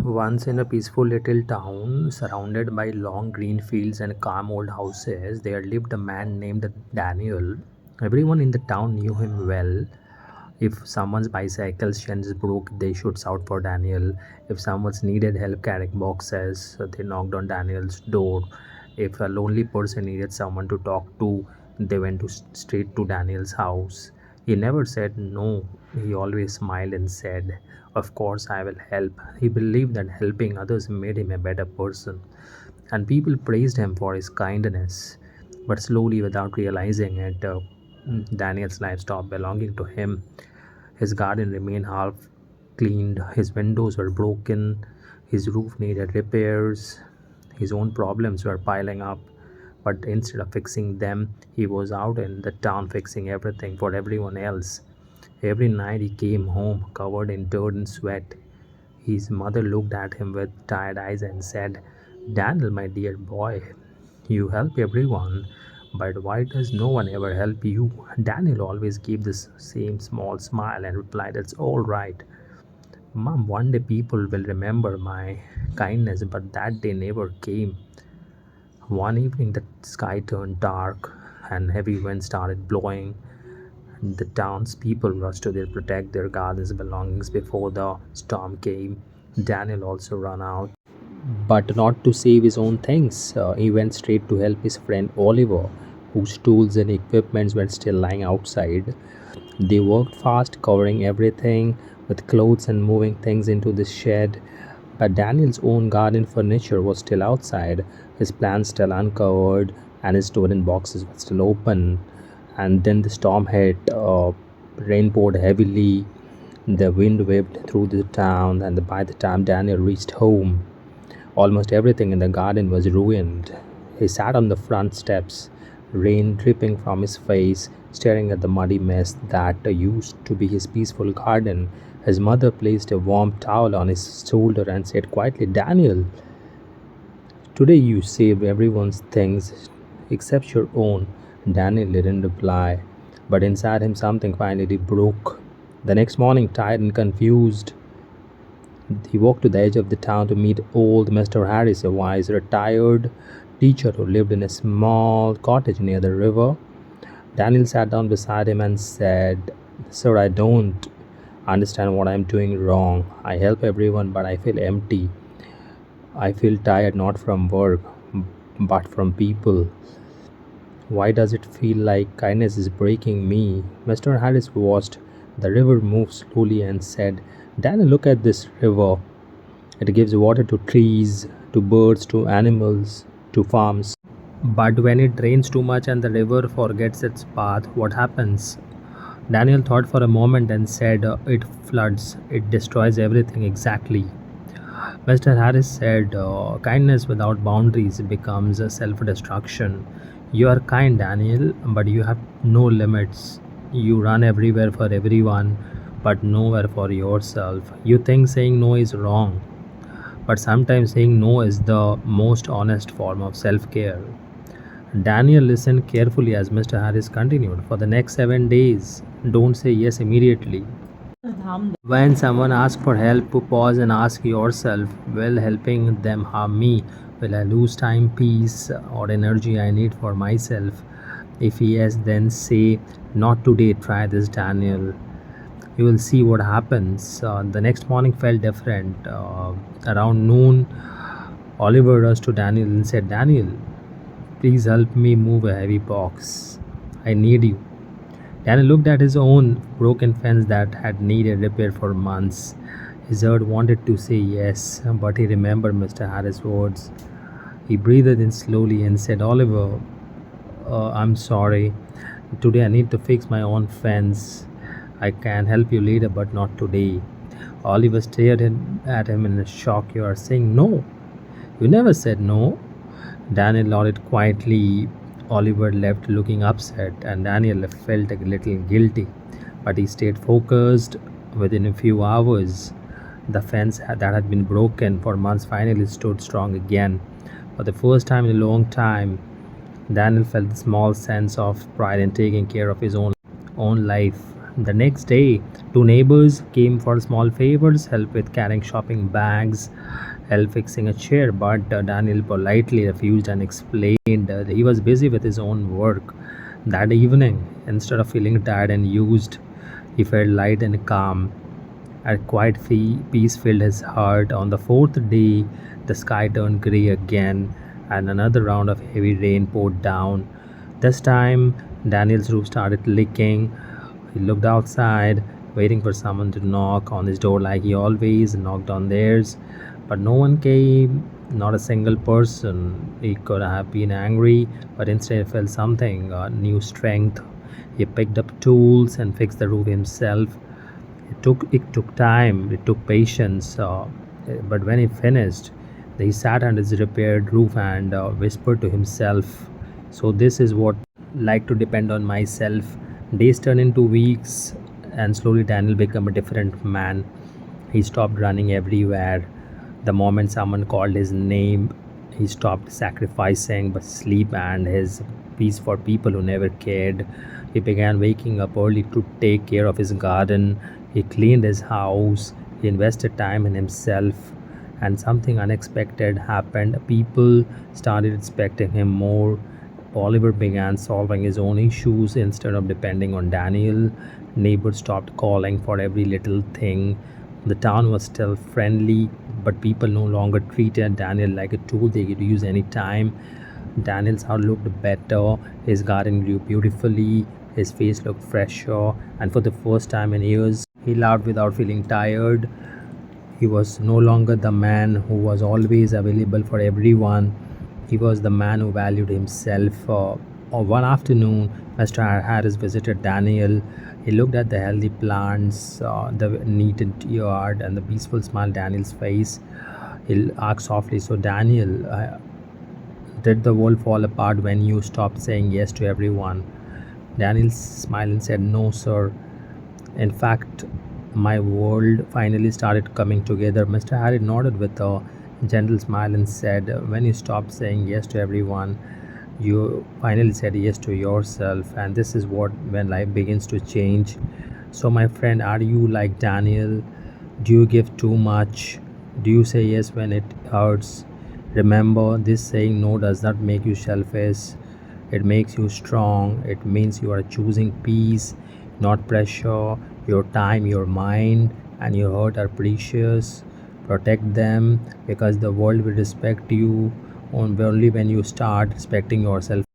Once in a peaceful little town surrounded by long green fields and calm old houses, there lived a man named Daniel. Everyone in the town knew him well. If someone's bicycle chains broke, they should shout for Daniel. If someone's needed help carrying boxes, they knocked on Daniel's door. If a lonely person needed someone to talk to, they went straight to Daniel's house. He never said no. He always smiled and said, "Of course, I will help." He believed that helping others made him a better person, and people praised him for his kindness. But slowly, without realizing it, Daniel's life stopped belonging to him. His garden remained half cleaned, his windows were broken, his roof needed repairs, his own problems were piling up. But instead of fixing them, he was out in the town fixing everything for everyone else. Every night he came home covered in dirt and sweat. His mother looked at him with tired eyes and said, "Daniel, my dear boy, you help everyone, but why does no one ever help you?" Daniel always gave this same small smile and replied, "It's all right, Mom. One day people will remember my kindness," but that day never came. One evening, the sky turned dark and heavy wind started blowing. The townspeople rushed to protect their gardens belongings before the storm came. Daniel also ran out, but not to save his own things. He went straight to help his friend Oliver, whose tools and equipments were still lying outside. They worked fast, covering everything with clothes and moving things into the shed. But Daniel's own garden furniture was still outside, his plants still uncovered, and his stolen boxes were still open. And then the storm hit. Rain poured heavily. The wind whipped through the town, and by the time Daniel reached home, almost everything in the garden was ruined. He sat on the front steps, rain dripping from his face, staring at the muddy mess that used to be his peaceful garden. His mother placed a warm towel on his shoulder and said quietly, "Daniel, today you saved everyone's things except your own." Daniel didn't reply, but inside him something finally broke. The next morning, tired and confused, he walked to the edge of the town to meet old Mr. Harris, a wise, retired teacher who lived in a small cottage near the river. Daniel sat down beside him and said, "Sir, I don't understand what I'm doing wrong. I help everyone, but I feel empty. I feel tired not from work, but from people. Why does it feel like kindness is breaking me?" Mr. Harris watched the river move slowly and said, "Daniel, look at this river. It gives water to trees, to birds, to animals, to farms. But when it rains too much and the river forgets its path, what happens?" Daniel thought for a moment and said, "It floods, it destroys everything." "Exactly." Mr. Harris said, "Kindness without boundaries becomes a self destruction. You are kind, Daniel, but you have no limits. You run everywhere for everyone, but nowhere for yourself. You think saying no is wrong, but sometimes saying no is the most honest form of self care." Daniel listened carefully as Mr. Harris continued. "For the next 7 days, don't say yes immediately. When someone asks for help, pause and ask yourself, will helping them harm me? Will I lose time, peace, or energy I need for myself? If yes, then say, not today, try this, Daniel." You will see what happens. The next morning felt different. Around noon, Oliver rushed to Daniel and said, "Daniel, please help me move a heavy box. I need you." Daniel looked at his own broken fence that had needed repair for months. His heart wanted to say yes, but he remembered Mr. Harris' words. He breathed in slowly and said, "Oliver, I'm sorry. Today I need to fix my own fence. I can help you later, but not today." Oliver stared at him in shock. "You are saying no? You never said no." Daniel nodded quietly. Oliver left looking upset, and Daniel felt a little guilty, but he stayed focused. Within a few hours, the fence that had been broken for months finally stood strong again. For the first time in a long time, Daniel felt a small sense of pride in taking care of his own life. The next day, two neighbors came for small favors, help with carrying shopping bags, help fixing a chair, but Daniel politely refused and explained that he was busy with his own work. That evening, instead of feeling tired and used, he felt light and calm. A quiet peace filled his heart. On the fourth day, the sky turned grey again, and another round of heavy rain poured down. This time, Daniel's roof started leaking. He looked outside, waiting for someone to knock on his door like he always knocked on theirs. But no one came, not a single person. He could have been angry, but instead felt something, new strength. He picked up tools and fixed the roof himself. It took time, it took patience, but when he finished, he sat on his repaired roof and whispered to himself, "So this is what like to depend on myself." Days turned into weeks, and slowly Daniel became a different man. He stopped running everywhere. The moment someone called his name, he stopped sacrificing but sleep and his peace for people who never cared. He began waking up early to take care of his garden. He cleaned his house. He invested time in himself. And something unexpected happened. People started respecting him more. Oliver began solving his own issues instead of depending on Daniel. Neighbors stopped calling for every little thing. The town was still friendly, but people no longer treated Daniel like a tool they could use anytime. Daniel's house looked better, his garden grew beautifully, his face looked fresher, and for the first time in years, he laughed without feeling tired. He was no longer the man who was always available for everyone. He was the man who valued himself. One afternoon, Mr. Harris visited Daniel. He looked at the healthy plants, the neat yard, and the peaceful smile on Daniel's face. He asked softly, "So, Daniel, did the world fall apart when you stopped saying yes to everyone?" Daniel smiled and said, "No, sir. In fact, my world finally started coming together." Mr. Harry nodded with a gentle smile and said, "When you stopped saying yes to everyone, you finally said yes to yourself, and this is what when life begins to change." So, my friend, are you like Daniel? Do you give too much? Do you say yes when it hurts? Remember, this saying no does not make you selfish. It makes you strong. It means you are choosing peace, not pressure. Your time, your mind, and your heart are precious. Protect them because the world will respect you only when you start respecting yourself.